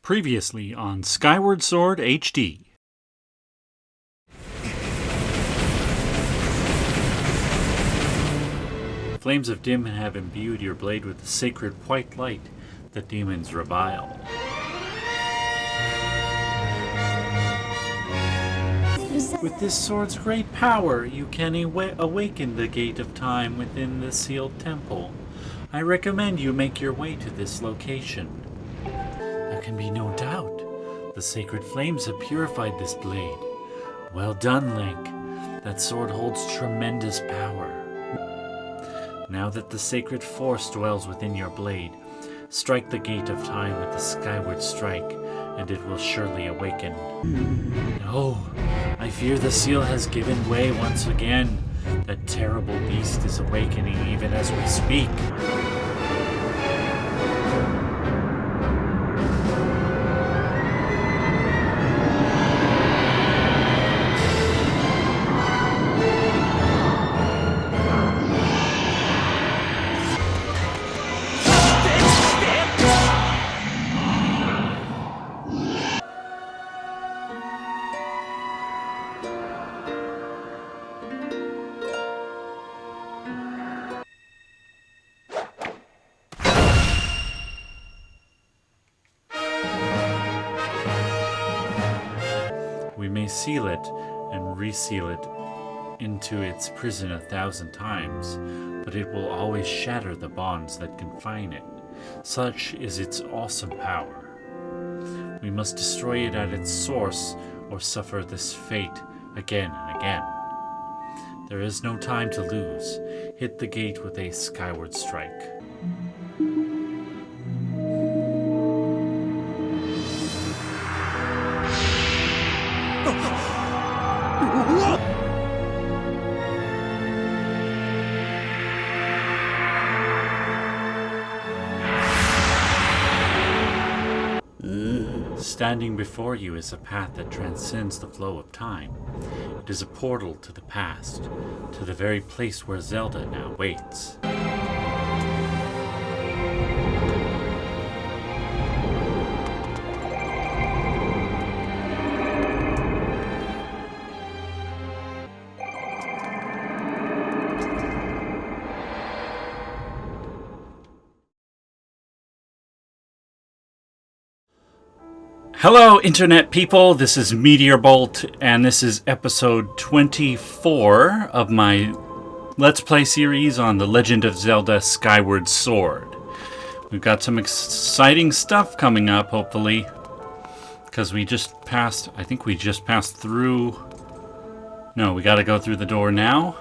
Previously on Skyward Sword HD. Flames of Dim have imbued your blade with the sacred white light that demons revile. With this sword's great power, you can awaken the gate of time within the sealed temple. I recommend you make your way to this location. There can be no doubt. The sacred flames have purified this blade. Well done, Link. That sword holds tremendous power. Now that the sacred force dwells within your blade, strike the gate of time with the skyward strike, and it will surely awaken. No, I fear the seal has given way once again. That terrible beast is awakening even as we speak. We may seal it and reseal it into its prison 1,000 times, but it will always shatter the bonds that confine it. Such is its awesome power. We must destroy it at its source or suffer this fate again and again. There is no time to lose. Hit the gate with a skyward strike. Standing before you is a path that transcends the flow of time. It is a portal to the past, to the very place where Zelda now waits. Hello, Internet people. This is MeteorBolt, and this is episode 24 of my Let's Play series on the Legend of Zelda Skyward Sword. We've got some exciting stuff coming up, hopefully, because we think we just passed through. No, we got to go through the door now.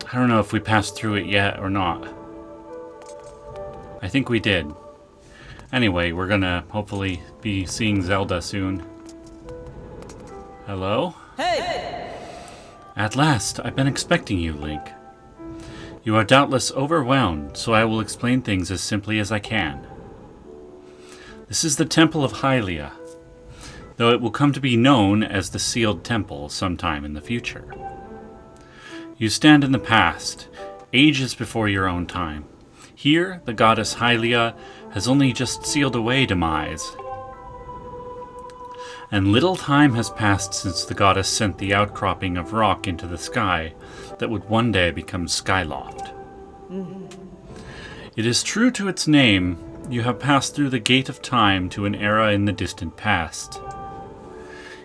I don't know if we passed through it yet or not. I think we did. Anyway, we're gonna hopefully be seeing Zelda soon. Hello? Hey! At last, I've been expecting you, Link. You are doubtless overwhelmed, so I will explain things as simply as I can. This is the Temple of Hylia, though it will come to be known as the Sealed Temple sometime in the future. You stand in the past, ages before your own time. Here, the goddess Hylia has only just sealed away demise. And little time has passed since the goddess sent the outcropping of rock into the sky that would one day become Skyloft. It is true to its name, you have passed through the gate of time to an era in the distant past.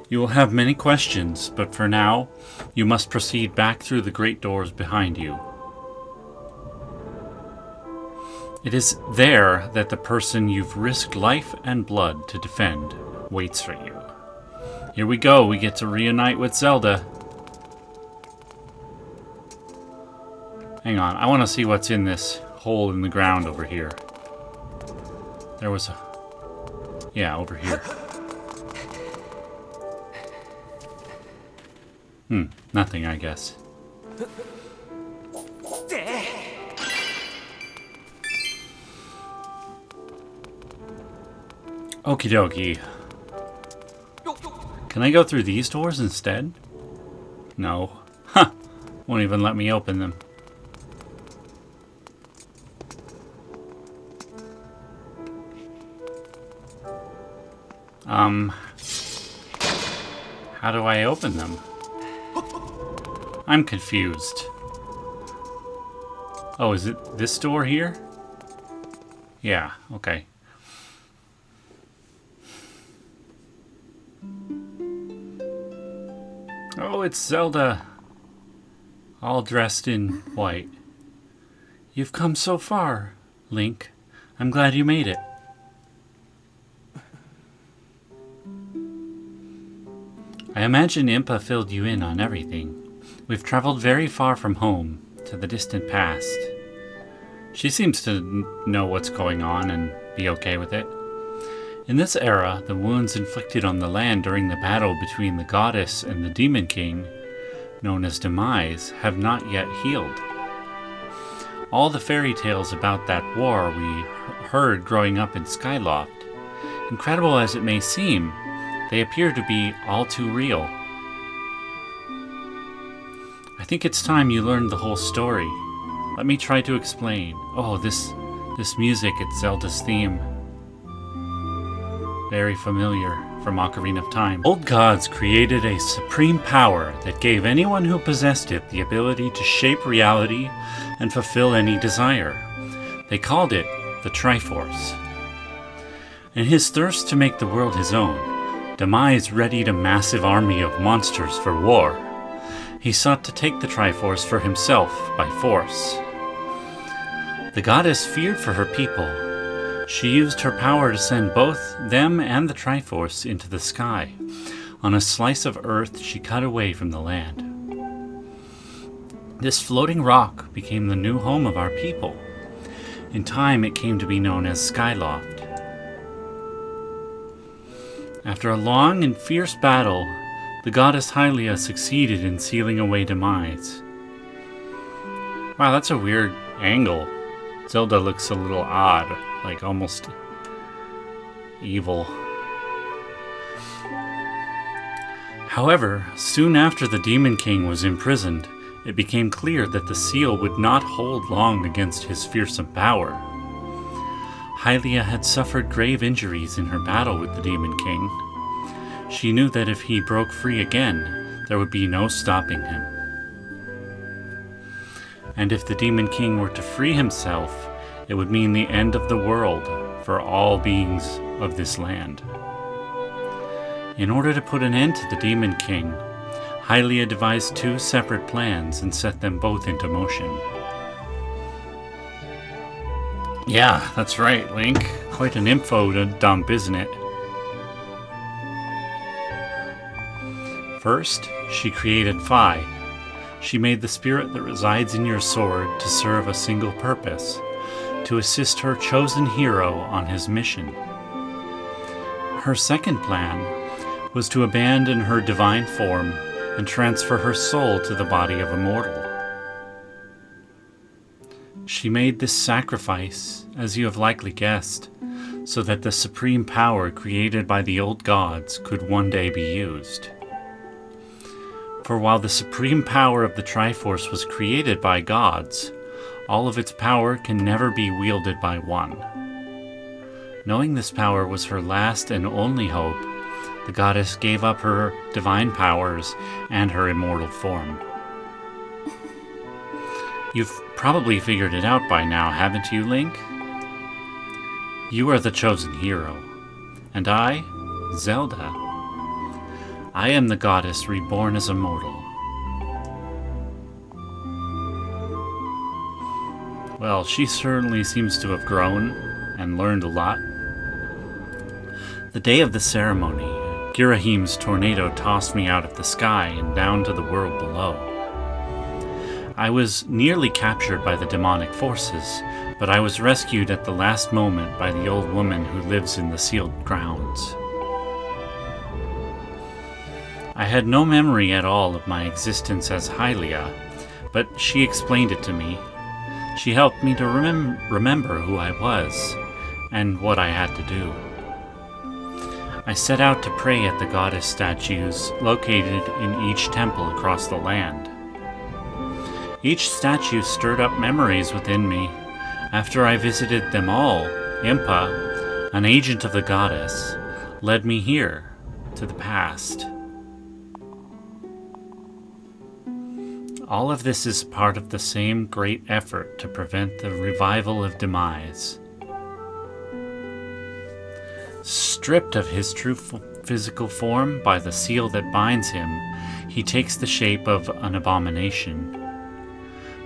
You will have many questions, but for now, you must proceed back through the great doors behind you. It is there that the person you've risked life and blood to defend waits for you. Here we go, we get to reunite with Zelda. Hang on, I want to see what's in this hole in the ground over here. There was a... Yeah, over here. Nothing, I guess. Okie dokie. Can I go through these doors instead? No. Huh. Won't even let me open them. How do I open them? I'm confused. Oh, is it this door here? Yeah, okay. Oh, it's Zelda. All dressed in white. You've come so far, Link. I'm glad you made it. I imagine Impa filled you in on everything. We've traveled very far from home, to the distant past. She seems to know what's going on and be okay with it. In this era, the wounds inflicted on the land during the battle between the goddess and the Demon King, known as Demise, have not yet healed. All the fairy tales about that war we heard growing up in Skyloft, incredible as it may seem, they appear to be all too real. I think it's time you learned the whole story. Let me try to explain. Oh, this music, it's Zelda's theme. Very familiar from Ocarina of Time. Old gods created a supreme power that gave anyone who possessed it the ability to shape reality and fulfill any desire. They called it the Triforce. In his thirst to make the world his own, Demise readied a massive army of monsters for war. He sought to take the Triforce for himself by force. The goddess feared for her people. She used her power to send both them and the Triforce into the sky, on a slice of earth she cut away from the land. This floating rock became the new home of our people. In time, it came to be known as Skyloft. After a long and fierce battle, the goddess Hylia succeeded in sealing away Demise. Wow, that's a weird angle. Zelda looks a little odd, like almost evil. However, soon after the Demon King was imprisoned, it became clear that the seal would not hold long against his fearsome power. Hylia had suffered grave injuries in her battle with the Demon King. She knew that if he broke free again, there would be no stopping him. And if the Demon King were to free himself, it would mean the end of the world for all beings of this land. In order to put an end to the Demon King, Hylia devised two separate plans and set them both into motion. Yeah, that's right, Link. Quite an info to dump, isn't it? First, she created Phi. She made the spirit that resides in your sword to serve a single purpose, to assist her chosen hero on his mission. Her second plan was to abandon her divine form and transfer her soul to the body of a mortal. She made this sacrifice, as you have likely guessed, so that the supreme power created by the old gods could one day be used. For while the supreme power of the Triforce was created by gods, all of its power can never be wielded by one. Knowing this power was her last and only hope, the goddess gave up her divine powers and her immortal form. You've probably figured it out by now, haven't you, Link? You are the chosen hero, and I, Zelda, I am the goddess reborn as a mortal. Well, she certainly seems to have grown and learned a lot. The day of the ceremony, Girahim's tornado tossed me out of the sky and down to the world below. I was nearly captured by the demonic forces, but I was rescued at the last moment by the old woman who lives in the sealed grounds. I had no memory at all of my existence as Hylia, but she explained it to me. She helped me to remember who I was and what I had to do. I set out to pray at the goddess statues located in each temple across the land. Each statue stirred up memories within me. After I visited them all, Impa, an agent of the goddess, led me here, to the past. All of this is part of the same great effort to prevent the revival of demise. Stripped of his true physical form by the seal that binds him, he takes the shape of an abomination.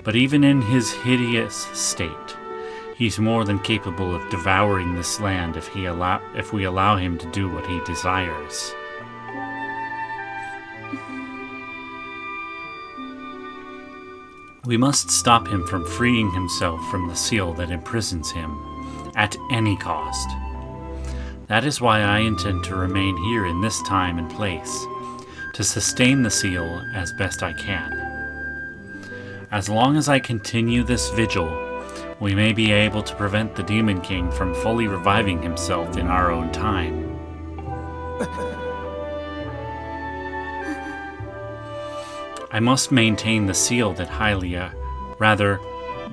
But even in his hideous state, he's more than capable of devouring this land if we allow him to do what he desires. We must stop him from freeing himself from the seal that imprisons him, at any cost. That is why I intend to remain here in this time and place, to sustain the seal as best I can. As long as I continue this vigil, we may be able to prevent the Demon King from fully reviving himself in our own time. I must maintain the seal that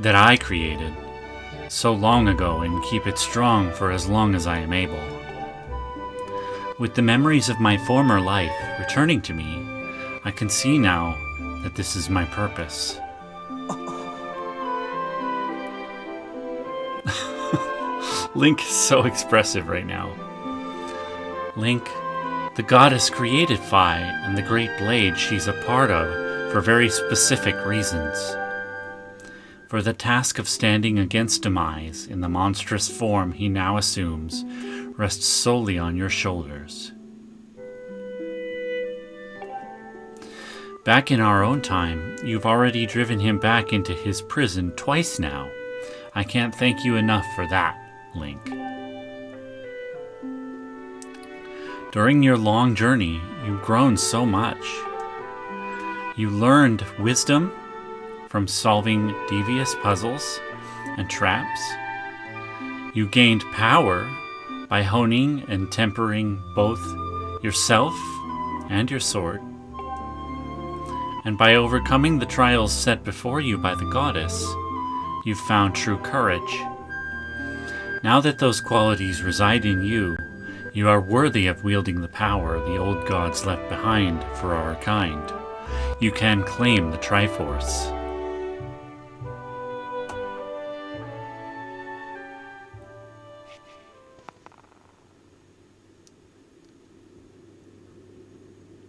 that I created so long ago and keep it strong for as long as I am able. With the memories of my former life returning to me, I can see now that this is my purpose. Link is so expressive right now. Link, the goddess created Fi and the great blade she's a part of for very specific reasons. For the task of standing against demise in the monstrous form he now assumes rests solely on your shoulders. Back in our own time, you've already driven him back into his prison twice now. I can't thank you enough for that, Link. During your long journey, you've grown so much. You learned wisdom from solving devious puzzles and traps. You gained power by honing and tempering both yourself and your sword. And by overcoming the trials set before you by the goddess, you've found true courage. Now that those qualities reside in you, you are worthy of wielding the power the old gods left behind for our kind. You can claim the Triforce.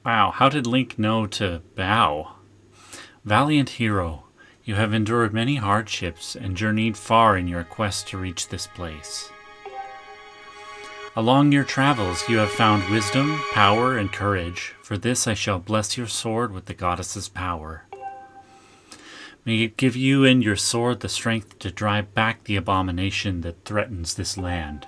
Wow, how did Link know to bow? Valiant hero, you have endured many hardships and journeyed far in your quest to reach this place. Along your travels you have found wisdom, power, and courage. For this I shall bless your sword with the goddess's power. May it give you and your sword the strength to drive back the abomination that threatens this land.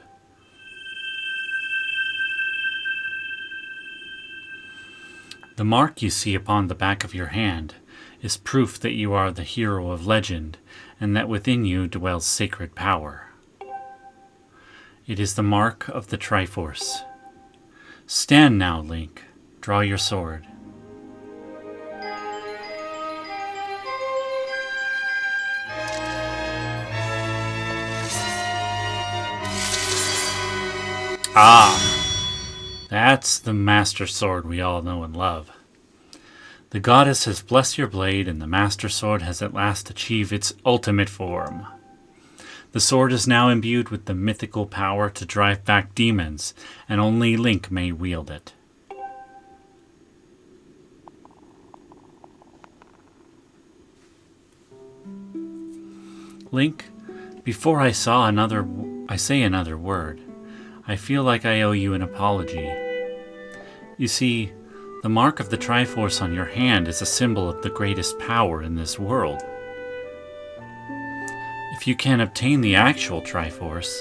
The mark you see upon the back of your hand is proof that you are the hero of legend and that within you dwells sacred power. It is the mark of the Triforce. Stand now, Link. Draw your sword. That's the Master Sword we all know and love. The goddess has blessed your blade, and the Master Sword has at last achieved its ultimate form. The sword is now imbued with the mythical power to drive back demons, and only Link may wield it. Link, before I say another word, I feel like I owe you an apology. You see, the mark of the Triforce on your hand is a symbol of the greatest power in this world. If you can obtain the actual Triforce,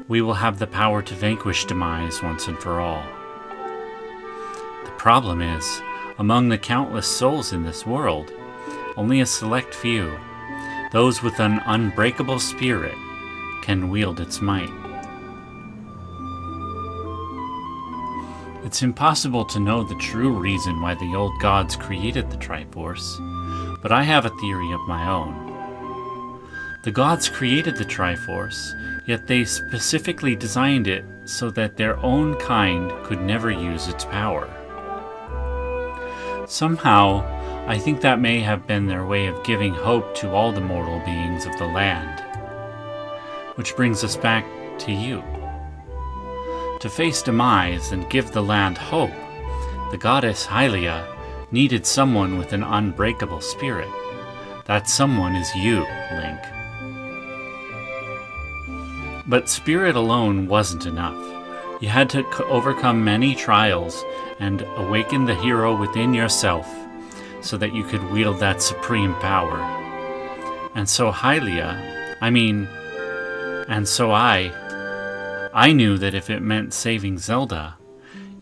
we will have the power to vanquish demise once and for all. The problem is, among the countless souls in this world, only a select few, those with an unbreakable spirit, can wield its might. It's impossible to know the true reason why the old gods created the Triforce, but I have a theory of my own. The gods created the Triforce, yet they specifically designed it so that their own kind could never use its power. Somehow, I think that may have been their way of giving hope to all the mortal beings of the land. Which brings us back to you. To face demise and give the land hope, the goddess Hylia needed someone with an unbreakable spirit. That someone is you, Link. But spirit alone wasn't enough. You had to overcome many trials and awaken the hero within yourself so that you could wield that supreme power. And so I knew that if it meant saving Zelda,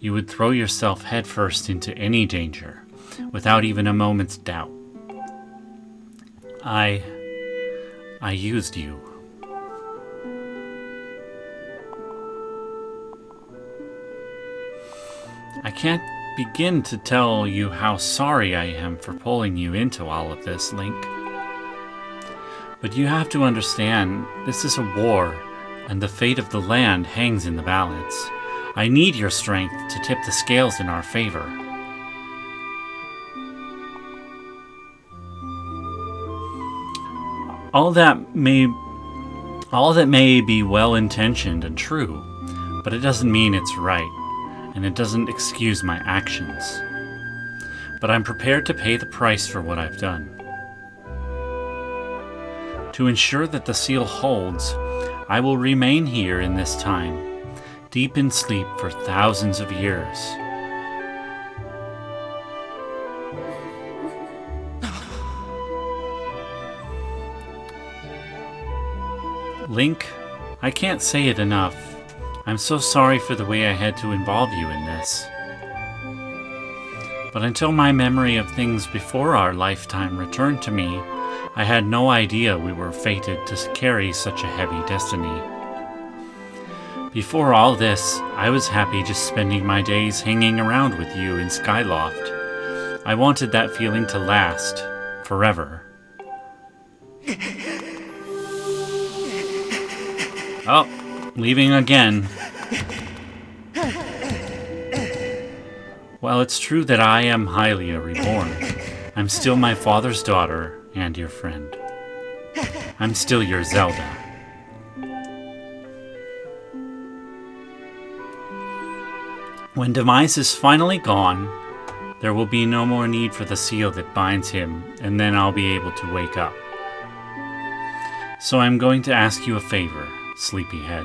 you would throw yourself headfirst into any danger, without even a moment's doubt. I used you. I can't begin to tell you how sorry I am for pulling you into all of this, Link. But you have to understand, this is a war, and the fate of the land hangs in the balance. I need your strength to tip the scales in our favor. All that may be well-intentioned and true, but it doesn't mean it's right, and it doesn't excuse my actions. But I'm prepared to pay the price for what I've done. To ensure that the seal holds, I will remain here in this time, deep in sleep for thousands of years. Link, I can't say it enough. I'm so sorry for the way I had to involve you in this. But until my memory of things before our lifetime returned to me, I had no idea we were fated to carry such a heavy destiny. Before all this, I was happy just spending my days hanging around with you in Skyloft. I wanted that feeling to last forever. Oh, leaving again. While it's true that I am Hylia reborn, I'm still my father's daughter and your friend. I'm still your Zelda. When Demise is finally gone, there will be no more need for the seal that binds him, and then I'll be able to wake up. So I'm going to ask you a favor, Sleepyhead.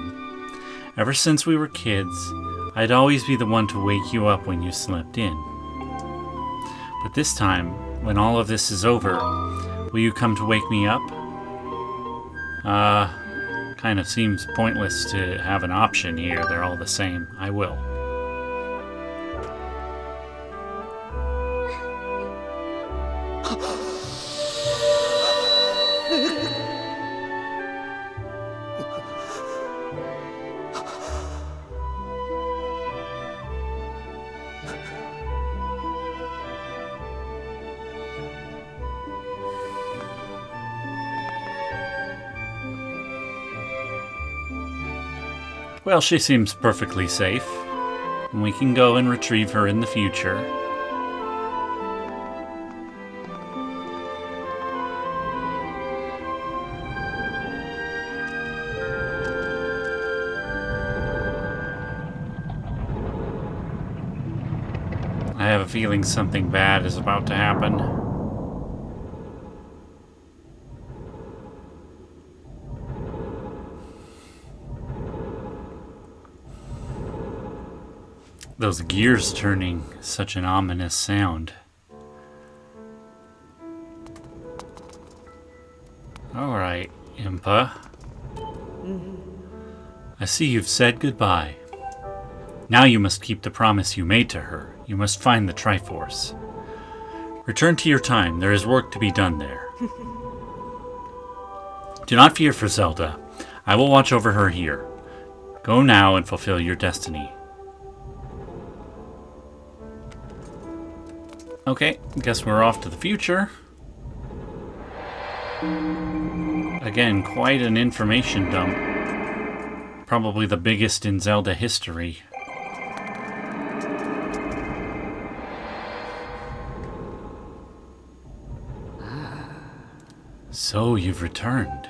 Ever since we were kids, I'd always be the one to wake you up when you slept in. But this time, when all of this is over, will you come to wake me up? Kind of seems pointless to have an option here. They're all the same. I will. Well, she seems perfectly safe. We can go and retrieve her in the future. I have a feeling something bad is about to happen. Those gears turning, such an ominous sound. Alright, Impa. I see you've said goodbye. Now you must keep the promise you made to her. You must find the Triforce. Return to your time. There is work to be done there. Do not fear for Zelda. I will watch over her here. Go now and fulfill your destiny. Okay, guess we're off to the future. Again, quite an information dump. Probably the biggest in Zelda history. So you've returned.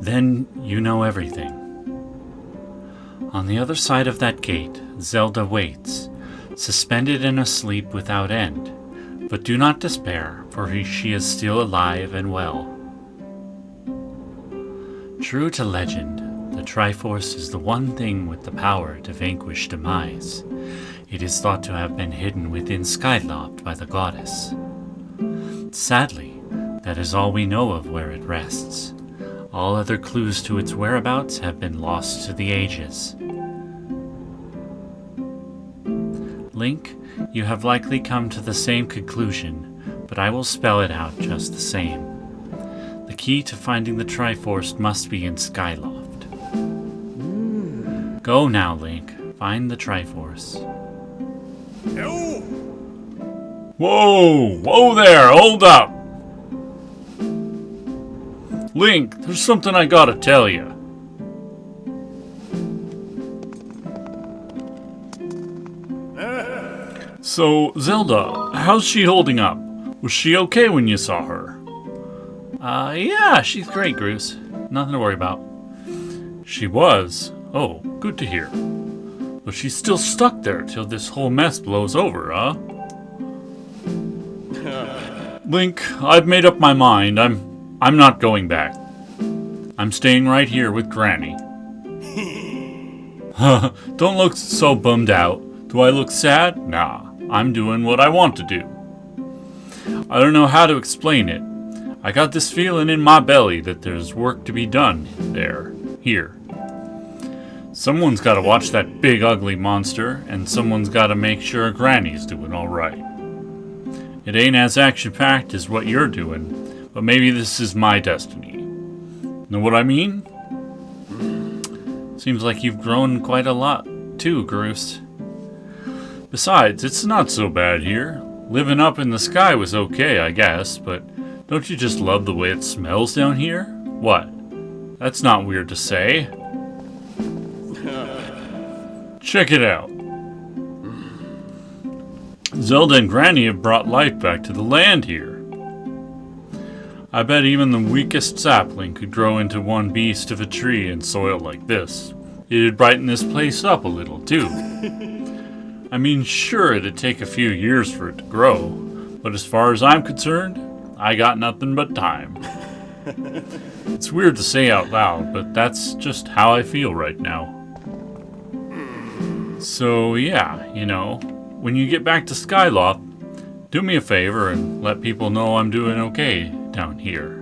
Then you know everything. On the other side of that gate, Zelda waits, suspended in a sleep without end. But do not despair, for she is still alive and well. True to legend, the Triforce is the one thing with the power to vanquish demise. It is thought to have been hidden within Skyloft by the goddess. Sadly, that is all we know of where it rests. All other clues to its whereabouts have been lost to the ages. Link, you have likely come to the same conclusion, but I will spell it out just the same. The key to finding the Triforce must be in Skyloft. Go now, Link. Find the Triforce. Whoa! Whoa there! Hold up! Link, there's something I gotta tell you. So, Zelda, how's she holding up? Was she okay when you saw her? Yeah, she's great, Groose. Nothing to worry about. She was? Oh, good to hear. But she's still stuck there till this whole mess blows over, huh? Link, I've made up my mind. I'm not going back. I'm staying right here with Granny. Don't look so bummed out. Do I look sad? Nah, I'm doing what I want to do. I don't know how to explain it. I got this feeling in my belly that there's work to be done here. Someone's got to watch that big ugly monster, and someone's got to make sure Granny's doing all right. It ain't as action-packed as what you're doing, but maybe this is my destiny. Know what I mean? Seems like you've grown quite a lot, too, Groose. Besides, it's not so bad here. Living up in the sky was okay, I guess, but don't you just love the way it smells down here? What? That's not weird to say. Check it out. Zelda and Granny have brought life back to the land here. I bet even the weakest sapling could grow into one beast of a tree in soil like this. It'd brighten this place up a little, too. I mean, sure, it'd take a few years for it to grow, but as far as I'm concerned, I got nothing but time. It's weird to say out loud, but that's just how I feel right now. So, yeah, you know, when you get back to Skyloft, do me a favor and let people know I'm doing okay down here.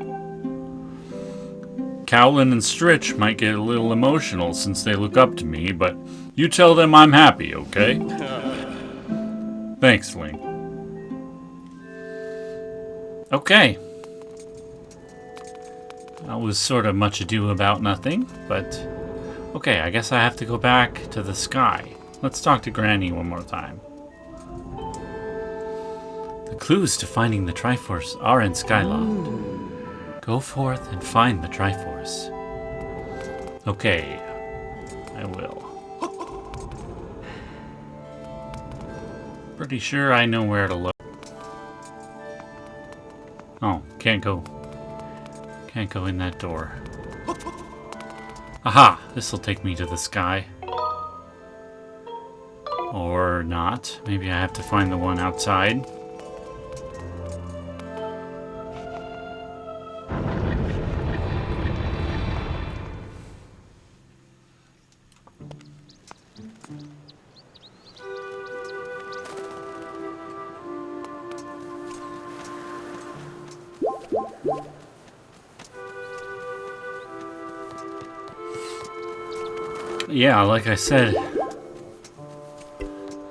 Cowlin and Stritch might get a little emotional since they look up to me, but you tell them I'm happy, okay? Thanks, Link. Okay. That was sort of much ado about nothing, but okay, I guess I have to go back to the sky. Let's talk to Granny one more time. The clues to finding the Triforce are in Skyloft. Go forth and find the Triforce. Okay, I will. Pretty sure I know where to look. Oh, can't go in that door. Aha! This'll take me to the sky. Or not. Maybe I have to find the one outside. Yeah, like I said,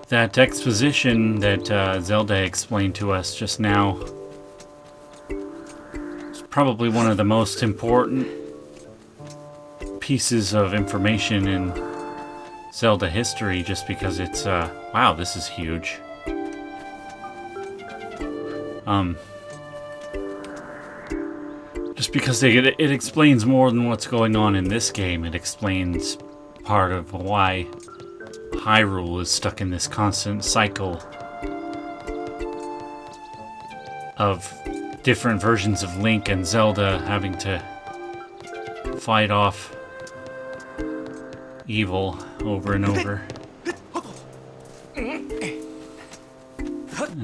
that exposition that Zelda explained to us just now is probably one of the most important pieces of information in Zelda history, just because it's, wow, this is huge. Just because it explains more than what's going on in this game. It explains part of why Hyrule is stuck in this constant cycle of different versions of Link and Zelda having to fight off evil over and over. And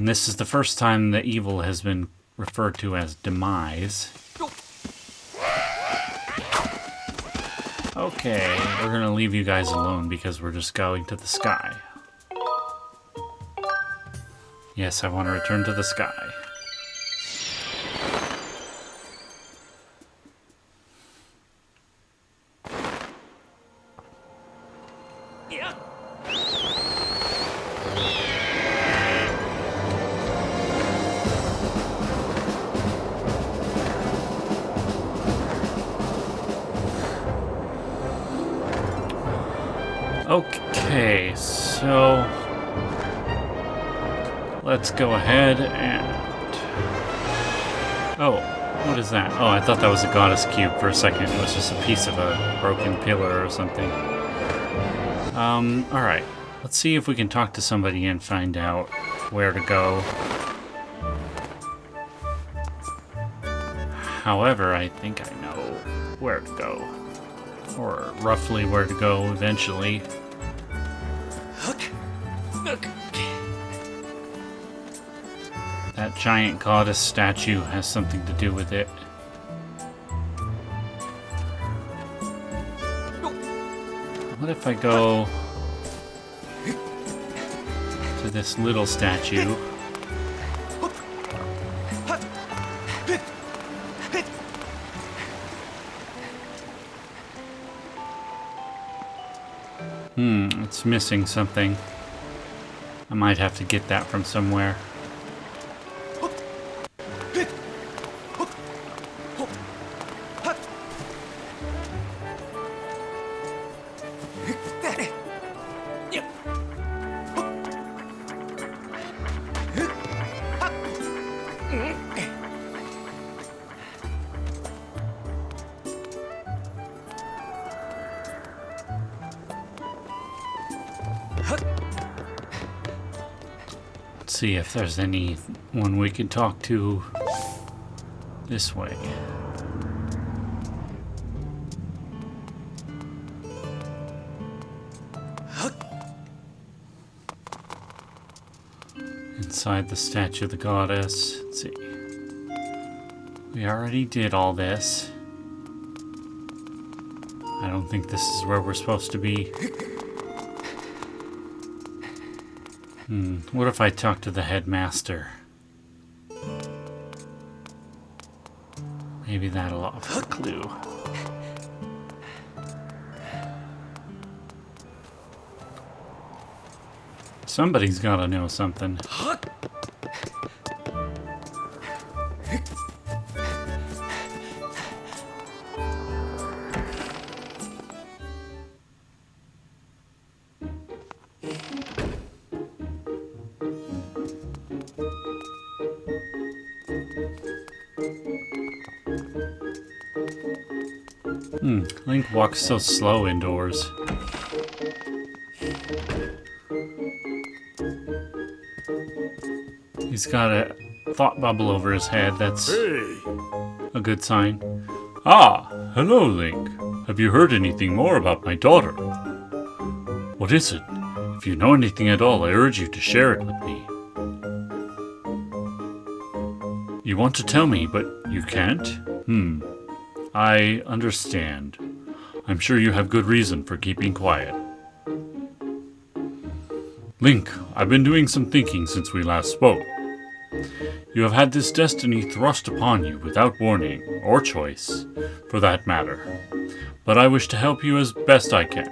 this is the first time that evil has been referred to as demise. Okay, we're gonna leave you guys alone because we're just going to the sky. Yes, I want to return to the sky. Okay, so let's go ahead and... Oh, what is that? Oh, I thought that was a goddess cube for a second. It was just a piece of a broken pillar or something. Alright. Let's see if we can talk to somebody and find out where to go. However, I think I know where to go. Or roughly where to go eventually. That giant goddess statue has something to do with it. What if I go to this little statue? It's missing something. I might have to get that from somewhere. See if there's anyone we can talk to this way. Inside the statue of the goddess. Let's see. We already did all this. I don't think this is where we're supposed to be. What if I talk to the headmaster? Maybe that'll offer a clue. Somebody's gotta know something. Link walks so slow indoors. He's got a thought bubble over his head. That's a good sign. Ah, hello, Link. Have you heard anything more about my daughter? What is it? If you know anything at all, I urge you to share it with me. You want to tell me, but you can't? I understand. I'm sure you have good reason for keeping quiet. Link, I've been doing some thinking since we last spoke. You have had this destiny thrust upon you without warning, or choice, for that matter. But I wish to help you as best I can.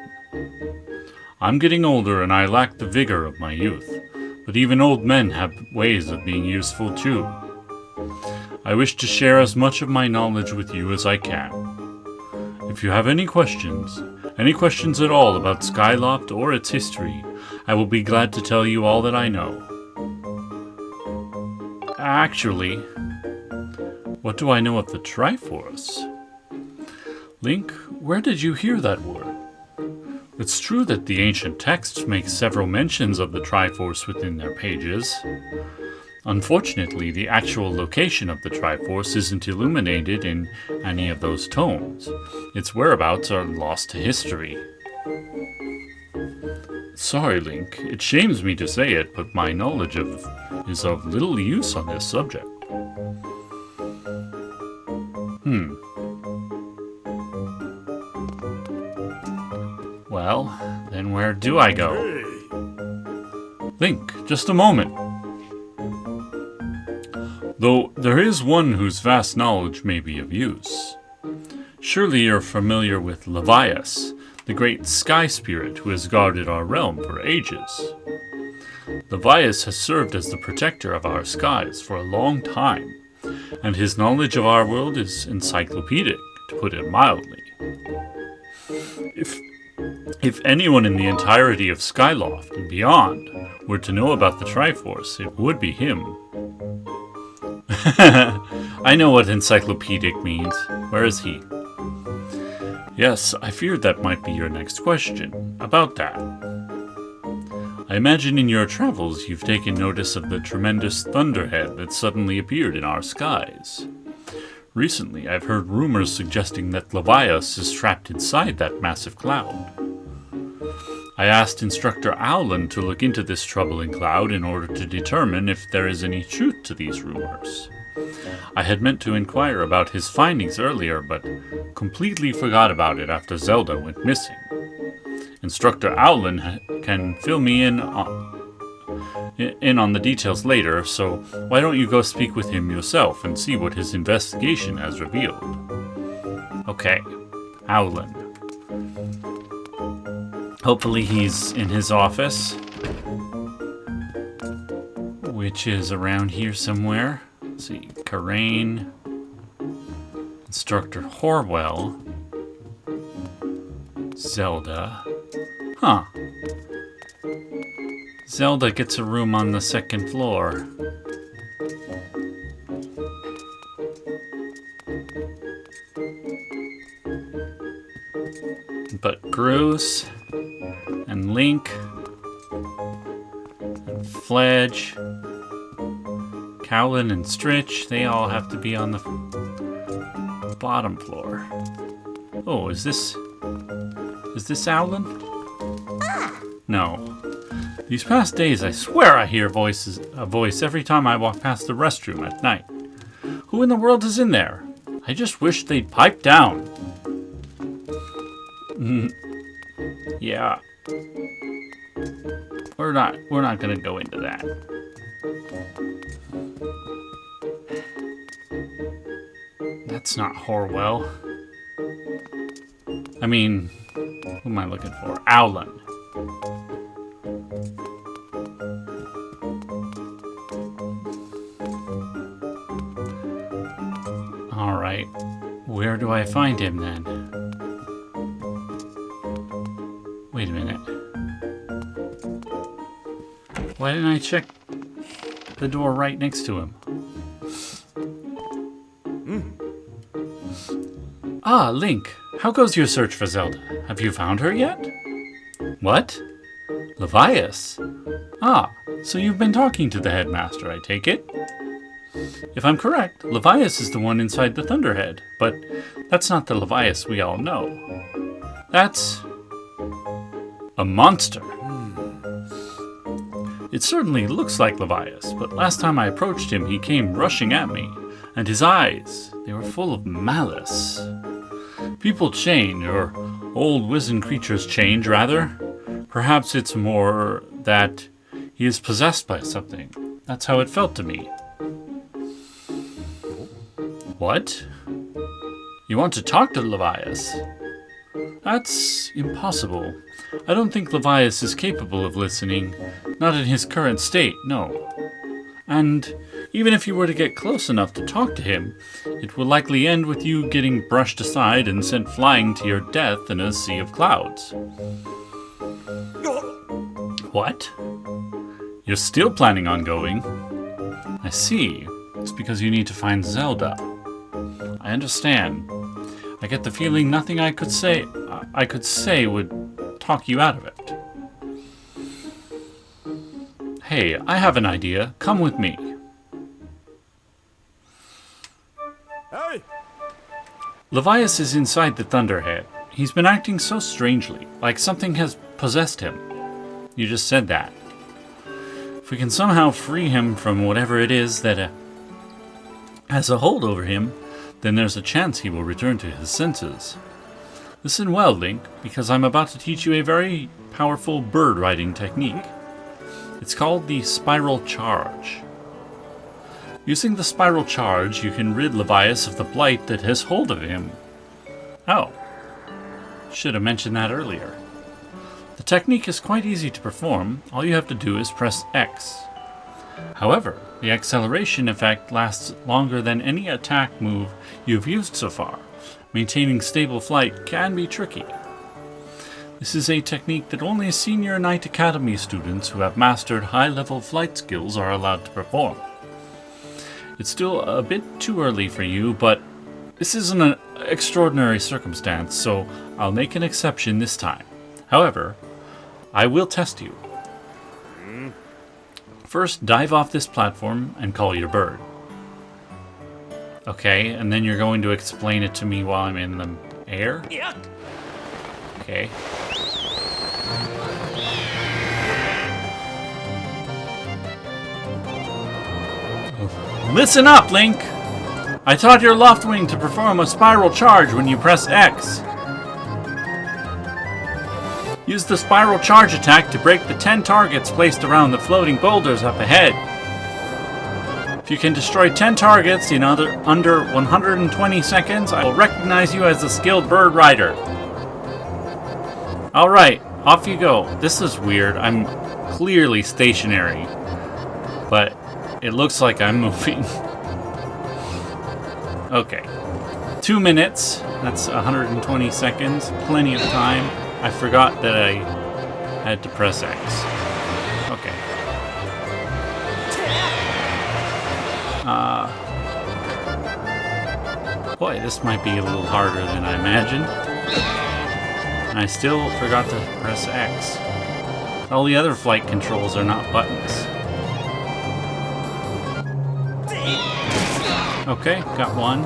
I'm getting older and I lack the vigor of my youth, but even old men have ways of being useful too. I wish to share as much of my knowledge with you as I can. If you have any questions at all about Skyloft or its history, I will be glad to tell you all that I know. Actually, What do I know of the Triforce? Link, where did you hear that word? It's true that the ancient texts make several mentions of the Triforce within their pages. Unfortunately, the actual location of the Triforce isn't illuminated in any of those tomes. Its whereabouts are lost to history. Sorry, Link. It shames me to say it, but my knowledge is of little use on this subject. Well, then where do I go? Link, just a moment. Though there is one whose vast knowledge may be of use. Surely you're familiar with Levias, the great sky spirit who has guarded our realm for ages. Levias has served as the protector of our skies for a long time, and his knowledge of our world is encyclopedic, to put it mildly. If anyone in the entirety of Skyloft and beyond were to know about the Triforce, it would be him. I know what encyclopedic means. Where is he? Yes, I feared that might be your next question. About that. I imagine in your travels you've taken notice of the tremendous thunderhead that suddenly appeared in our skies. Recently, I've heard rumors suggesting that Levias is trapped inside that massive cloud. I asked Instructor Owlin to look into this troubling cloud in order to determine if there is any truth to these rumors. I had meant to inquire about his findings earlier, but completely forgot about it after Zelda went missing. Instructor Owlin can fill me in on the details later, so why don't you go speak with him yourself and see what his investigation has revealed? Okay, Owlin. Hopefully he's in his office, which is around here somewhere. Let's see, Karain, Instructor Horwell, Zelda. Huh. Zelda gets a room on the second floor. But Groose and Link and Fledge, Cowlin and Stritch, they all have to be on the bottom floor. Oh, is this Owlin? No. These past days, I swear I hear a voice every time I walk past the restroom at night. Who in the world is in there? I just wish they'd pipe down. Yeah. We're not gonna go into that. That's not Horwell. I mean, who am I looking for? Owlin. Alright, where do I find him then? Wait a minute. Why didn't I check the door right next to him? Ah, Link, how goes your search for Zelda? Have you found her yet? What? Levias? Ah, so you've been talking to the headmaster, I take it? If I'm correct, Levias is the one inside the Thunderhead, but that's not the Levias we all know. That's a monster. It certainly looks like Levias, but last time I approached him, he came rushing at me, and his eyes, they were full of malice. People change, or old wizened creatures change, rather. Perhaps it's more that he is possessed by something. That's how it felt to me. What? You want to talk to Levias? That's impossible. I don't think Levias is capable of listening. Not in his current state, no. And even if you were to get close enough to talk to him, it will likely end with you getting brushed aside and sent flying to your death in a sea of clouds. What? You're still planning on going? I see. It's because you need to find Zelda. I understand. I get the feeling nothing I could say would talk you out of it. Hey, I have an idea. Come with me. Hey! Levias is inside the Thunderhead. He's been acting so strangely, like something has possessed him. You just said that. If we can somehow free him from whatever it is that has a hold over him, then there's a chance he will return to his senses. Listen well, Link, because I'm about to teach you a very powerful bird riding technique. It's called the Spiral Charge. Using the Spiral Charge, you can rid Levias of the blight that has hold of him. Oh, should have mentioned that earlier. The technique is quite easy to perform. All you have to do is press X. However, the acceleration effect lasts longer than any attack move you've used so far. Maintaining stable flight can be tricky. This is a technique that only Senior Knight Academy students who have mastered high-level flight skills are allowed to perform. It's still a bit too early for you, but this isn't an extraordinary circumstance, so I'll make an exception this time. However, I will test you. First, dive off this platform and call your bird. Okay, and then you're going to explain it to me while I'm in the air? Yeah. Okay. Listen up, Link! I taught your Loftwing to perform a spiral charge when you press X. Use the spiral charge attack to break the 10 targets placed around the floating boulders up ahead. If you can destroy 10 targets in under 120 seconds, I will recognize you as a skilled bird rider. Alright, off you go. This is weird. I'm clearly stationary, but it looks like I'm moving. Okay. 2 minutes. That's 120 seconds. Plenty of time. I forgot that I had to press X. Okay. Boy, this might be a little harder than I imagined. And I still forgot to press X. All the other flight controls are not buttons. Okay, got one.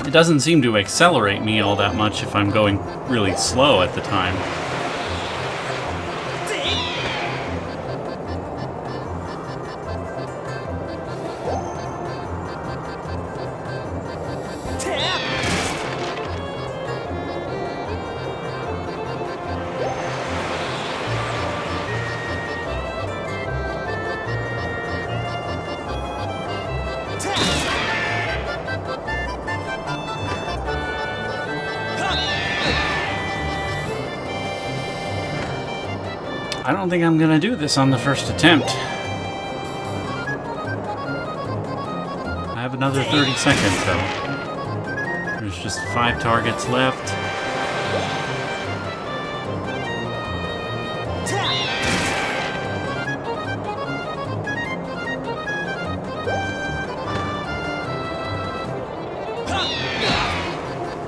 It doesn't seem to accelerate me all that much if I'm going really slow at the time. I don't think I'm gonna do this on the first attempt. I have another 30 seconds though. There's just 5 targets left.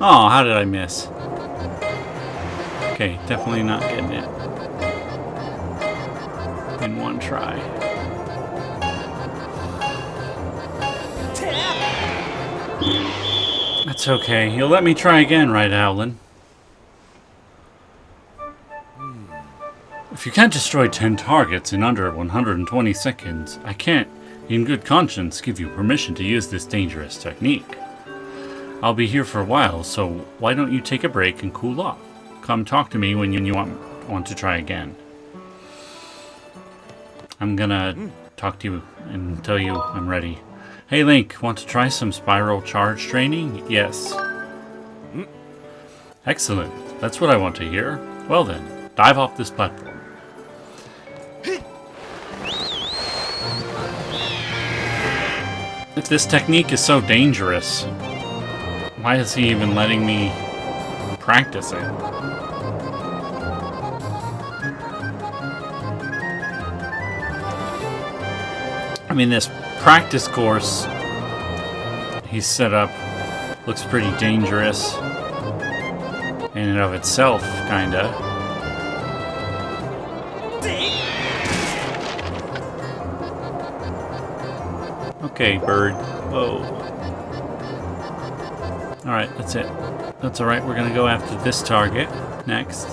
Oh, how did I miss? Okay, definitely not getting it. In one try. That's okay. You'll let me try again, right, Owlin? If you can't destroy 10 targets in under 120 seconds, I can't, in good conscience, give you permission to use this dangerous technique. I'll be here for a while, so why don't you take a break and cool off? Come talk to me when you want to try again. I'm gonna talk to you and tell you I'm ready. Hey Link, want to try some spiral charge training? Yes. Excellent. That's what I want to hear. Well then, dive off this platform. If this technique is so dangerous, Why is he even letting me practice it? I mean, this practice course he's set up looks pretty dangerous in and of itself, kinda. Okay, bird. Whoa. Alright, that's it. That's alright, we're gonna go after this target next.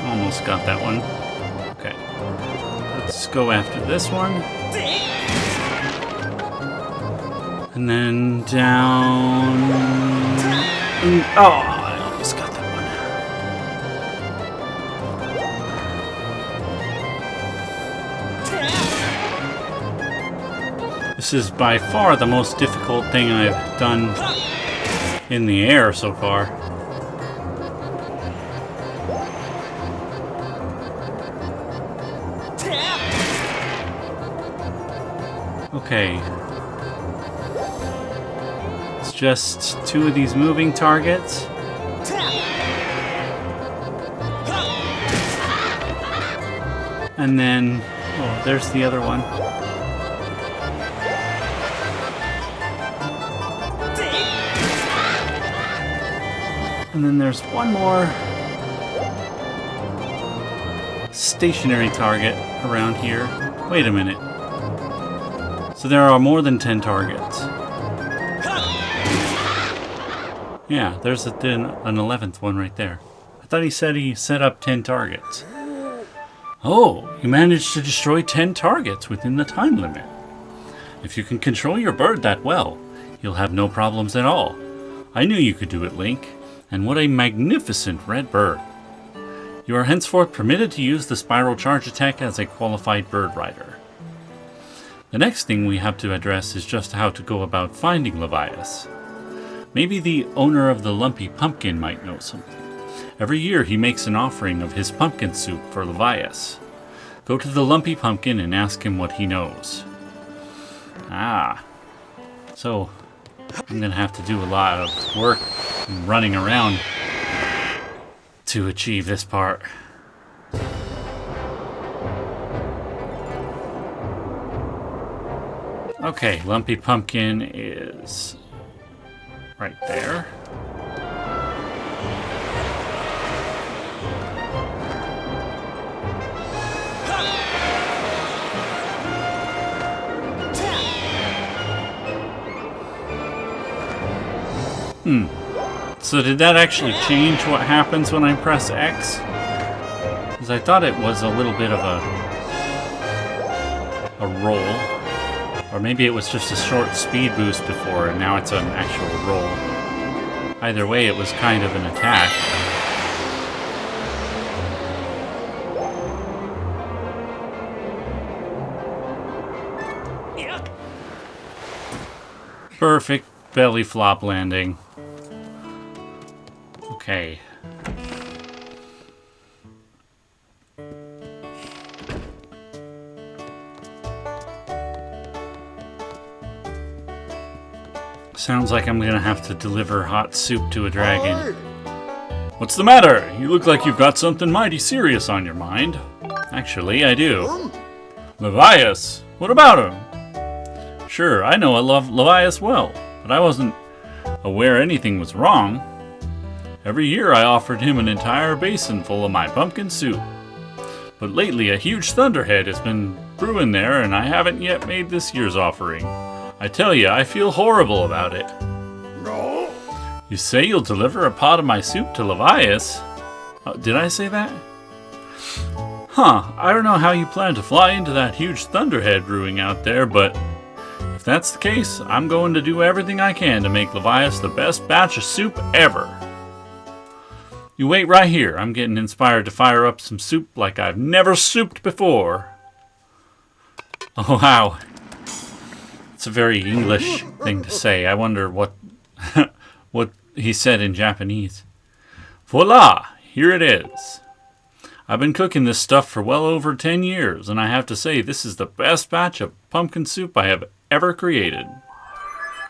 Almost got that one. Okay. Let's go after this one. And then down... Oh, I almost got that one. This is by far the most difficult thing I've done in the air so far. Okay. It's just two of these moving targets. And then, oh, there's the other one. And then there's one more stationary target around here. Wait a minute. So there are more than 10 targets. Yeah, there's an 11th one right there. I thought he said he set up 10 targets. Oh, you managed to destroy 10 targets within the time limit. If you can control your bird that well, you'll have no problems at all. I knew you could do it, Link. And what a magnificent red bird. You are henceforth permitted to use the spiral charge attack as a qualified bird rider. The next thing we have to address is just how to go about finding Levias. Maybe the owner of the lumpy pumpkin might know something. Every year he makes an offering of his pumpkin soup for Levias. Go to the lumpy pumpkin and ask him what he knows. Ah. So, I'm gonna have to do a lot of work and running around to achieve this part. Okay, Lumpy Pumpkin is right there. So did that actually change what happens when I press X? Because I thought it was a little bit of a roll. Or maybe it was just a short speed boost before, and now it's an actual roll. Either way, it was kind of an attack. Perfect belly flop landing. Okay. Sounds like I'm gonna have to deliver hot soup to a dragon. What's the matter? You look like you've got something mighty serious on your mind. Actually, I do. Levias! What about him? Sure, I know I love Levias well, but I wasn't aware anything was wrong. Every year I offered him an entire basin full of my pumpkin soup. But lately a huge thunderhead has been brewing there and I haven't yet made this year's offering. I tell you, I feel horrible about it. No. You say you'll deliver a pot of my soup to Levias? Did I say that? Huh, I don't know how you plan to fly into that huge thunderhead brewing out there, but if that's the case, I'm going to do everything I can to make Levias the best batch of soup ever. You wait right here. I'm getting inspired to fire up some soup like I've never souped before. Oh, wow. It's a very English thing to say. I wonder what what he said in Japanese. Voila! Here it is. I've been cooking this stuff for well over 10 years, and I have to say this is the best batch of pumpkin soup I have ever created.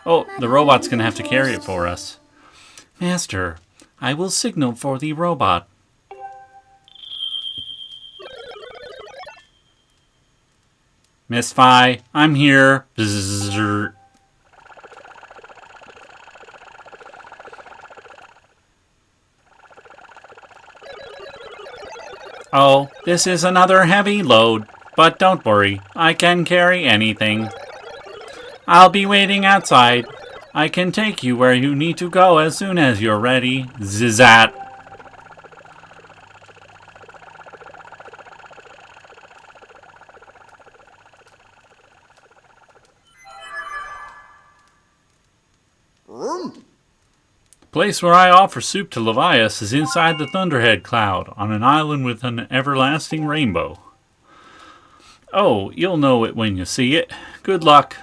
Oh, the robot's going to have to carry it for us. Master, I will signal for the robot. Miss Fi, I'm here. Bzzz. Oh, this is another heavy load, but don't worry, I can carry anything. I'll be waiting outside. I can take you where you need to go as soon as you're ready. Zizat. The place where I offer soup to Levias is inside the Thunderhead Cloud, on an island with an everlasting rainbow. Oh, you'll know it when you see it. Good luck.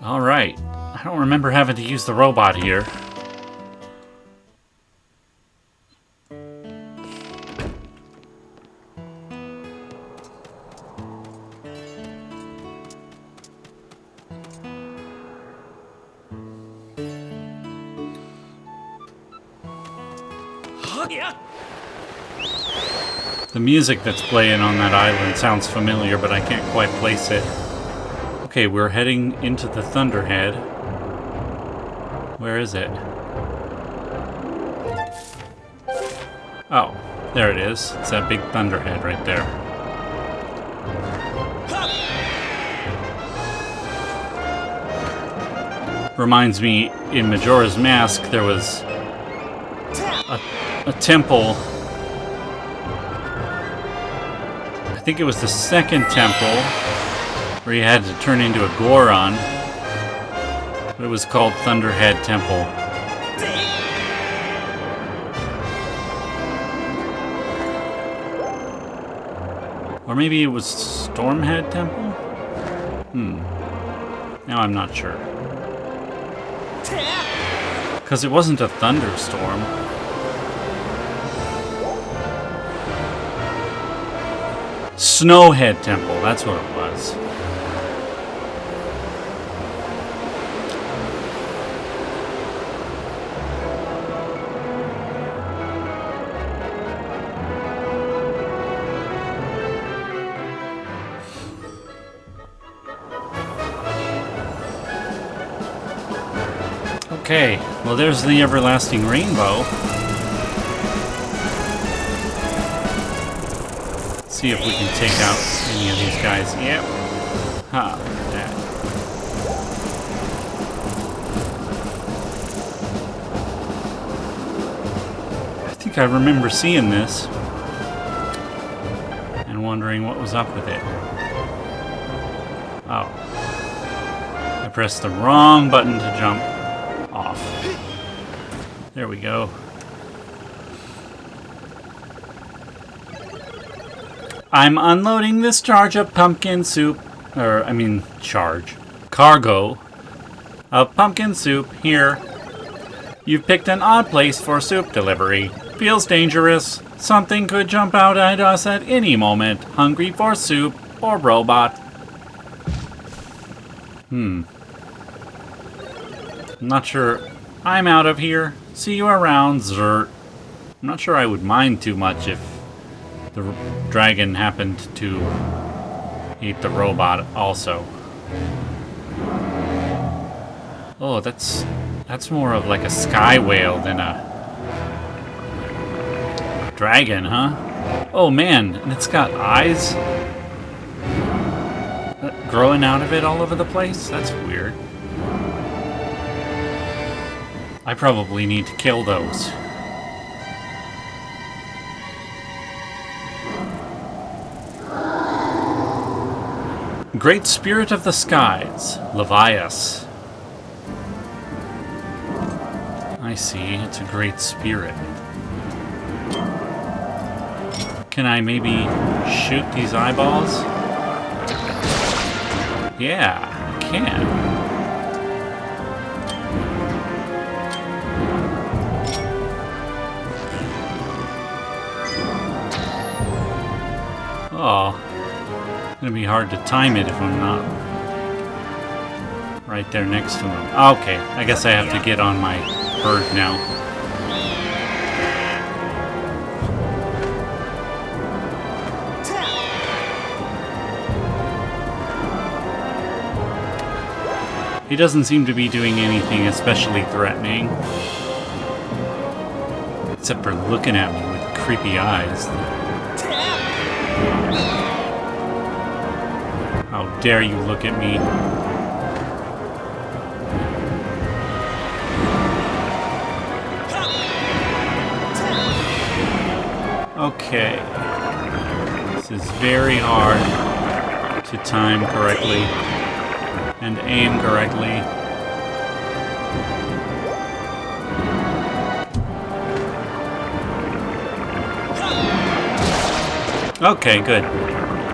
Alright, I don't remember having to use the robot here. The music that's playing on that island sounds familiar, but I can't quite place it. Okay, we're heading into the Thunderhead. Where is it? Oh, there it is. It's that big Thunderhead right there. Reminds me, in Majora's Mask, there was a temple. I think it was the second temple where you had to turn into a Goron. It was called Thunderhead Temple. Or maybe it was Stormhead Temple? Now I'm not sure. Because it wasn't a thunderstorm. Snowhead Temple, that's what it was. Okay, well there's the everlasting rainbow. See if we can take out any of these guys. Yep. Ha, look at that. I think I remember seeing this and wondering what was up with it. Oh. I pressed the wrong button to jump off. There we go. I'm unloading this charge of pumpkin soup, cargo of pumpkin soup here. You've picked an odd place for soup delivery. Feels dangerous. Something could jump out at us at any moment, hungry for soup or robot. I'm not sure. I'm out of here. See you around, Zert. I'm not sure I would mind too much if the dragon happened to eat the robot also. Oh, that's more of like a sky whale than a dragon, huh? Oh man, and it's got eyes growing out of it all over the place? That's weird. I probably need to kill those. Great Spirit of the Skies, Levias. I see, it's a great spirit. Can I maybe shoot these eyeballs? Yeah, I can. Oh, it's gonna be hard to time it if I'm not right there next to him. Okay, I guess I have to get on my bird now. He doesn't seem to be doing anything especially threatening. Except for looking at me with creepy eyes. How dare you look at me? Okay. This is very hard to time correctly and aim correctly. Okay, good.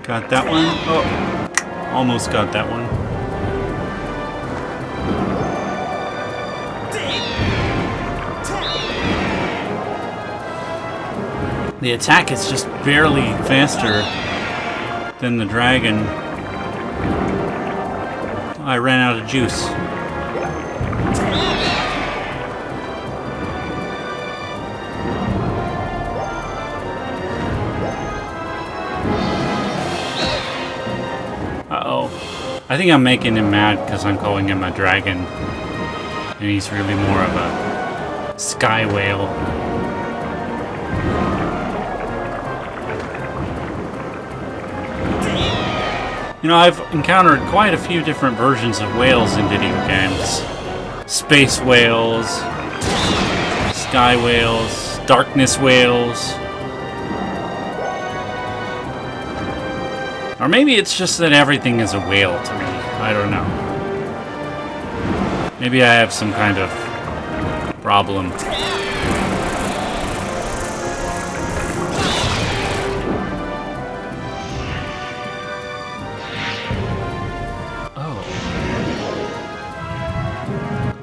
Got that one. Oh, almost got that one. The attack is just barely faster than the dragon. I ran out of juice. Uh-oh. I think I'm making him mad because I'm calling him a dragon. And he's really more of a sky whale. You know, I've encountered quite a few different versions of whales in video games. Space whales, sky whales, darkness whales. Or maybe it's just that everything is a whale to me. I don't know. Maybe I have some kind of problem.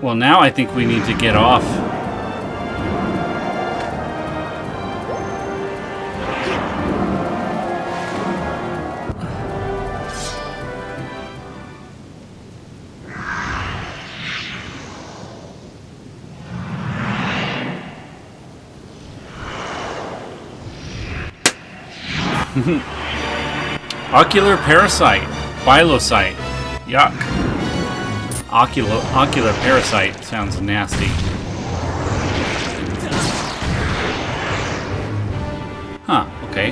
Well, now I think we need to get off. Ocular parasite. Bilocyte. Yuck. Ocular parasite sounds nasty. Huh, okay.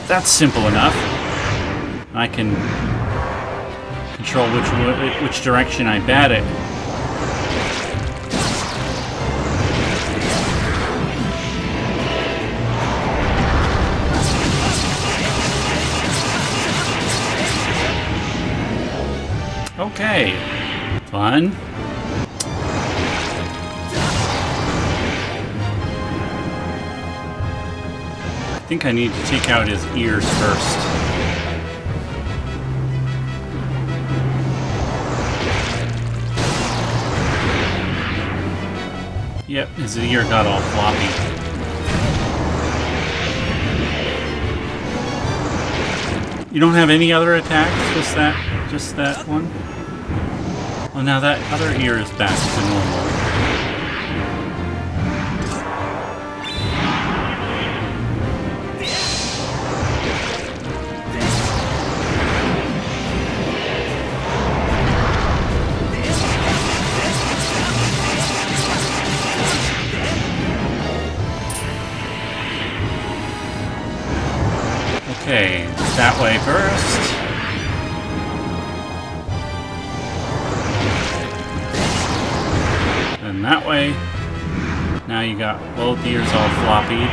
That's simple enough. I can control which direction I bat it. Okay, fun. I think I need to take out his ears first. Yep, his ear got all floppy. You don't have any other attacks? Just that one? Oh, now that other ear is back to normal. Okay, that way first. And that way. Now you got both ears all floppy.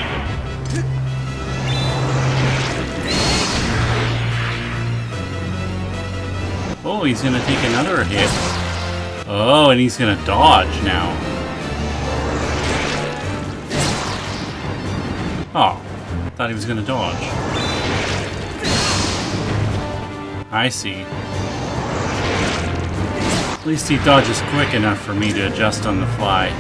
Oh, he's gonna take another hit. Oh, and he's gonna dodge now. Oh, thought he was gonna dodge. I see. At least he dodges quick enough for me to adjust on the fly.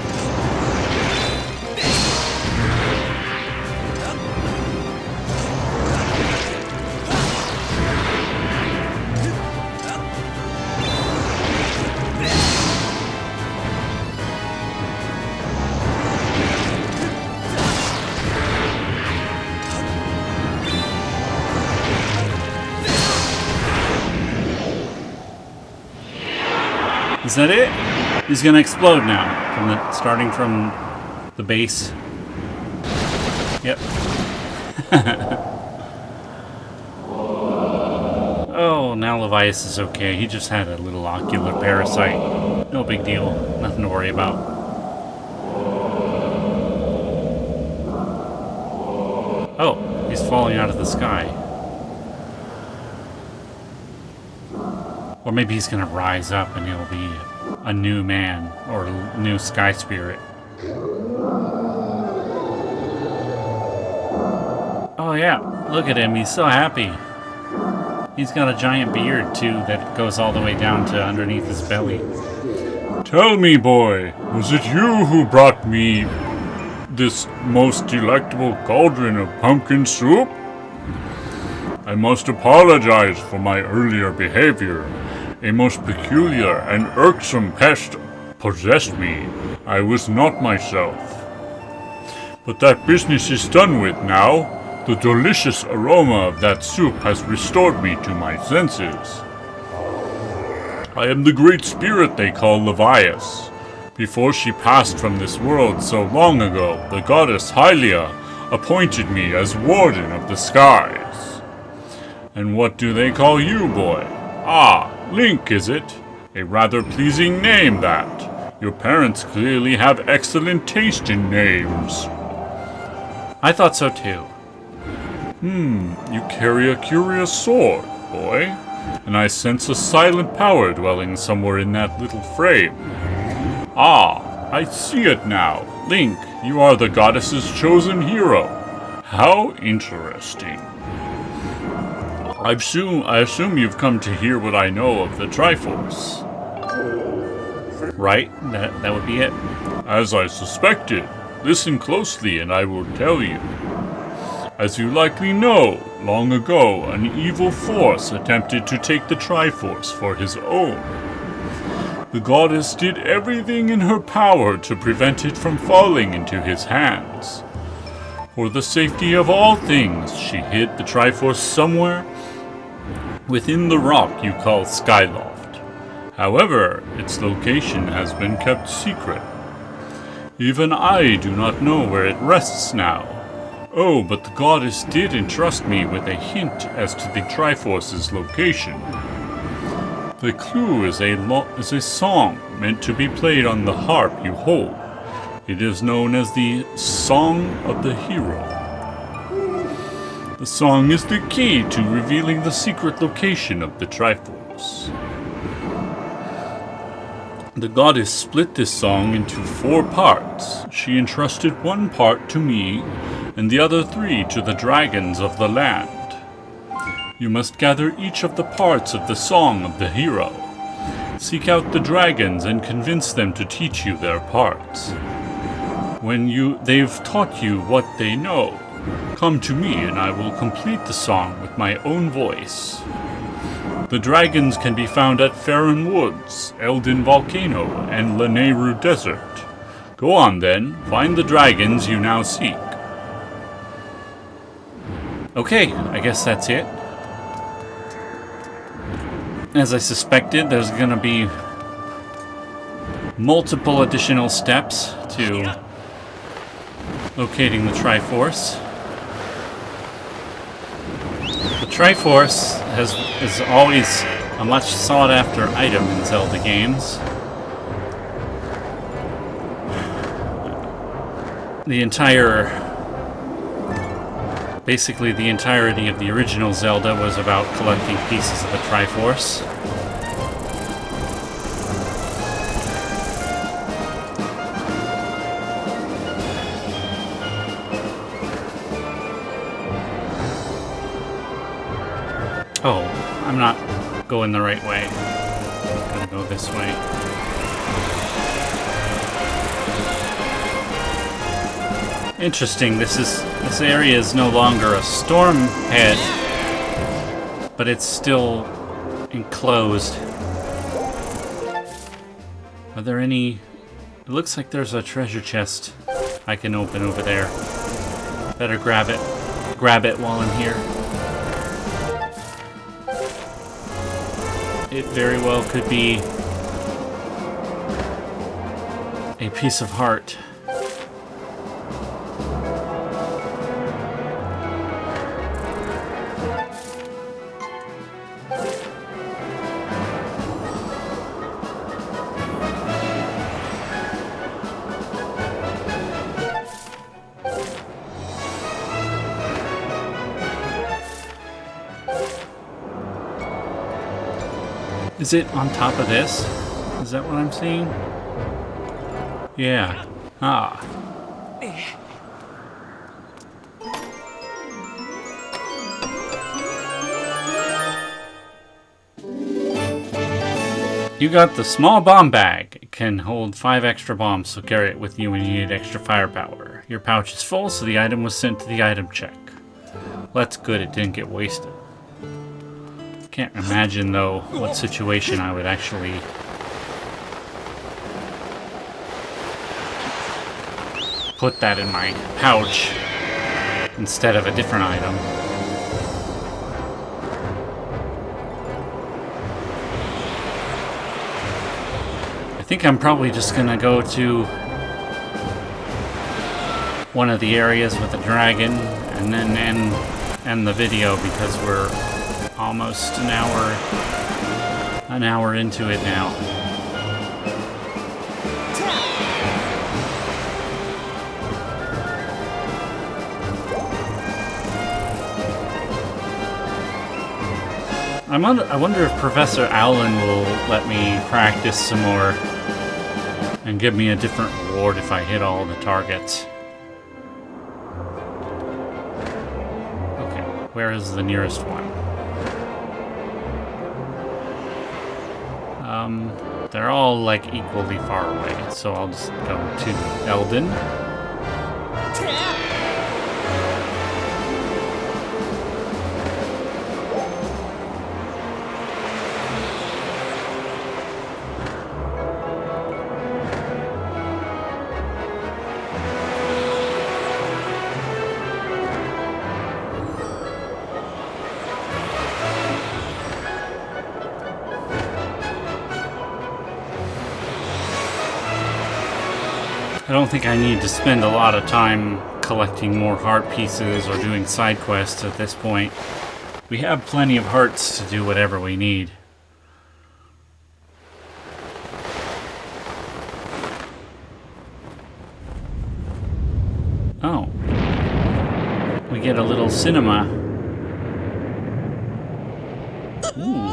Is that it? He's gonna explode now, starting from the base. Yep. Oh, now Levias is okay. He just had a little ocular parasite. No big deal. Nothing to worry about. Oh, he's falling out of the sky. Or maybe he's gonna rise up and he'll be a new man or a new sky spirit. Oh yeah, look at him, he's so happy. He's got a giant beard too that goes all the way down to underneath his belly. Tell me, boy, was it you who brought me this most delectable cauldron of pumpkin soup? I must apologize for my earlier behavior. A most peculiar and irksome pest possessed me. I was not myself. But that business is done with now. The delicious aroma of that soup has restored me to my senses. I am the great spirit they call Levias. Before she passed from this world so long ago, the goddess Hylia appointed me as warden of the skies. And what do they call you, boy? Ah, Link, is it? A rather pleasing name, that. Your parents clearly have excellent taste in names. I thought so too. You carry a curious sword, boy. And I sense a silent power dwelling somewhere in that little frame. Ah, I see it now. Link, you are the goddess's chosen hero. How interesting. I assume you've come to hear what I know of the Triforce. Right? That would be it. As I suspected. Listen closely and I will tell you. As you likely know, long ago, an evil force attempted to take the Triforce for his own. The goddess did everything in her power to prevent it from falling into his hands. For the safety of all things, she hid the Triforce somewhere within the rock you call Skyloft. However, its location has been kept secret. Even I do not know where it rests now. Oh, but the goddess did entrust me with a hint as to the Triforce's location. The clue is a song meant to be played on the harp you hold. It is known as the Song of the Hero. The song is the key to revealing the secret location of the Triforce. The goddess split this song into 4 parts. She entrusted one part to me, and the other 3 to the dragons of the land. You must gather each of the parts of the Song of the Hero. Seek out the dragons and convince them to teach you their parts. When they've taught you what they know, come to me and I will complete the song with my own voice. The dragons can be found at Farron Woods, Eldin Volcano, and Lanayru Desert. Go on then, find the dragons you now seek. Okay, I guess that's it. As I suspected, there's gonna be multiple additional steps to locating the Triforce. The Triforce is always a much sought-after item in Zelda games. Basically the entirety of the original Zelda was about collecting pieces of the Triforce. Oh, I'm not going the right way. I'm gonna go this way. Interesting, this area is no longer a storm head, but it's still enclosed. Are there any... It looks like there's a treasure chest I can open over there. Better grab it. Grab it while I'm here. It very well could be a piece of heart. Is it on top of this? Is that what I'm seeing? Yeah. Ah. You got the small bomb bag. It can hold 5 extra bombs, so carry it with you when you need extra firepower. Your pouch is full, so the item was sent to the item check. Well, that's good, it didn't get wasted. Can't imagine, though, what situation I would actually put that in my pouch instead of a different item. I think I'm probably just gonna go to one of the areas with the dragon and then end the video because we're almost an hour into it now. I wonder if Professor Allen will let me practice some more and give me a different reward if I hit all the targets. Okay, where is the nearest one? They're all like equally far away, so I'll just go to Eldin. I don't think I need to spend a lot of time collecting more heart pieces or doing side quests at this point. We have plenty of hearts to do whatever we need. Oh. We get a little cinema. Ooh.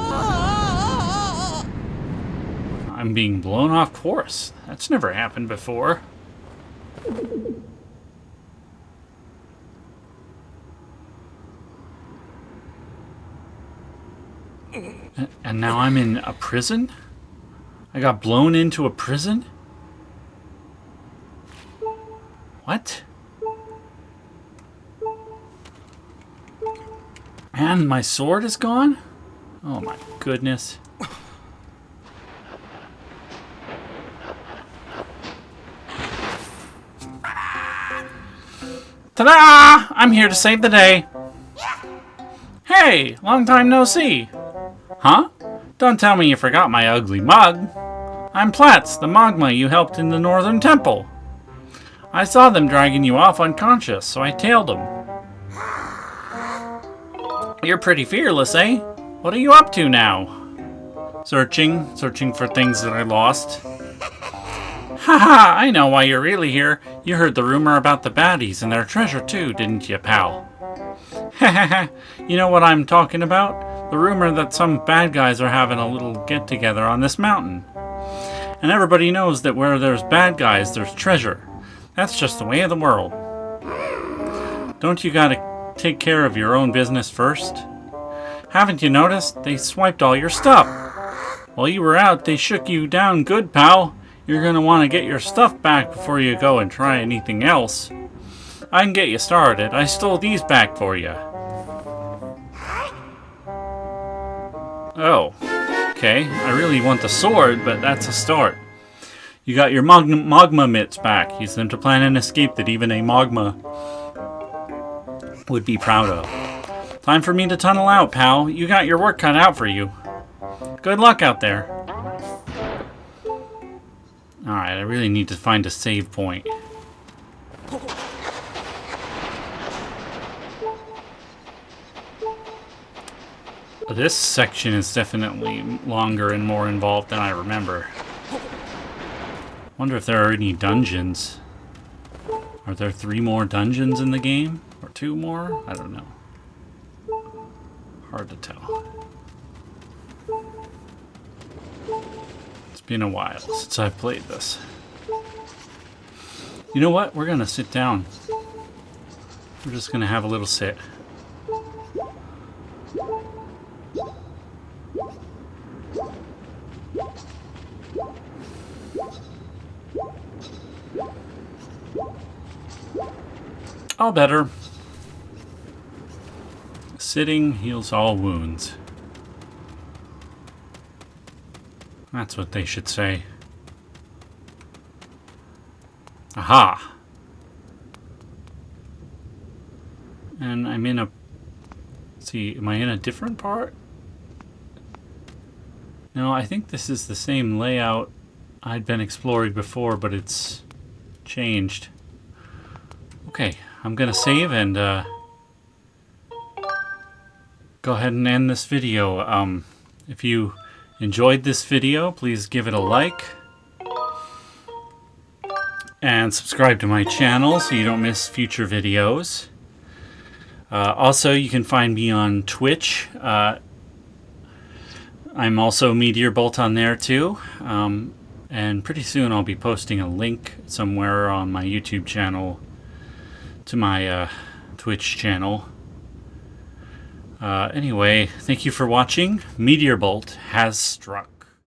I'm being blown off course. That's never happened before. And now I'm in a prison? I got blown into a prison? What? And my sword is gone? Oh my goodness. Ta-da! I'm here to save the day. Hey, long time no see. Huh? Don't tell me you forgot my ugly mug. I'm Platz, the Magma you helped in the Northern Temple. I saw them dragging you off unconscious, so I tailed them. You're pretty fearless, eh? What are you up to now? Searching for things that I lost. Haha, I know why you're really here. You heard the rumor about the baddies and their treasure too, didn't you, pal? Hahaha, you know what I'm talking about? The rumor that some bad guys are having a little get-together on this mountain. And everybody knows that where there's bad guys, there's treasure. That's just the way of the world. Don't you gotta take care of your own business first? Haven't you noticed? They swiped all your stuff. While you were out, they shook you down good, pal. You're gonna want to get your stuff back before you go and try anything else. I can get you started. I stole these back for you. Oh, okay. I really want the sword, but that's a start. You got your magma mitts back. Use them to plan an escape that even a magma would be proud of. Time for me to tunnel out, pal. You got your work cut out for you. Good luck out there. Alright, I really need to find a save point. This section is definitely longer and more involved than I remember. Wonder if there are any dungeons. Are there 3 more dungeons in the game? Or 2 more? I don't know. Hard to tell. It's been a while since I've played this. You know what? We're gonna sit down. We're just gonna have a little sit. All better. Sitting heals all wounds. That's what they should say. Aha! And I'm in a... Let's see, am I in a different part? No, I think this is the same layout I'd been exploring before, but it's changed. Okay, I'm gonna save and go ahead and end this video. If you enjoyed this video, please give it a like and subscribe to my channel so you don't miss future videos. Also, you can find me on Twitch. I'm also MeteorBolt on there too. And pretty soon I'll be posting a link somewhere on my YouTube channel to my Twitch channel. Anyway, thank you for watching. MeteorBolt has struck.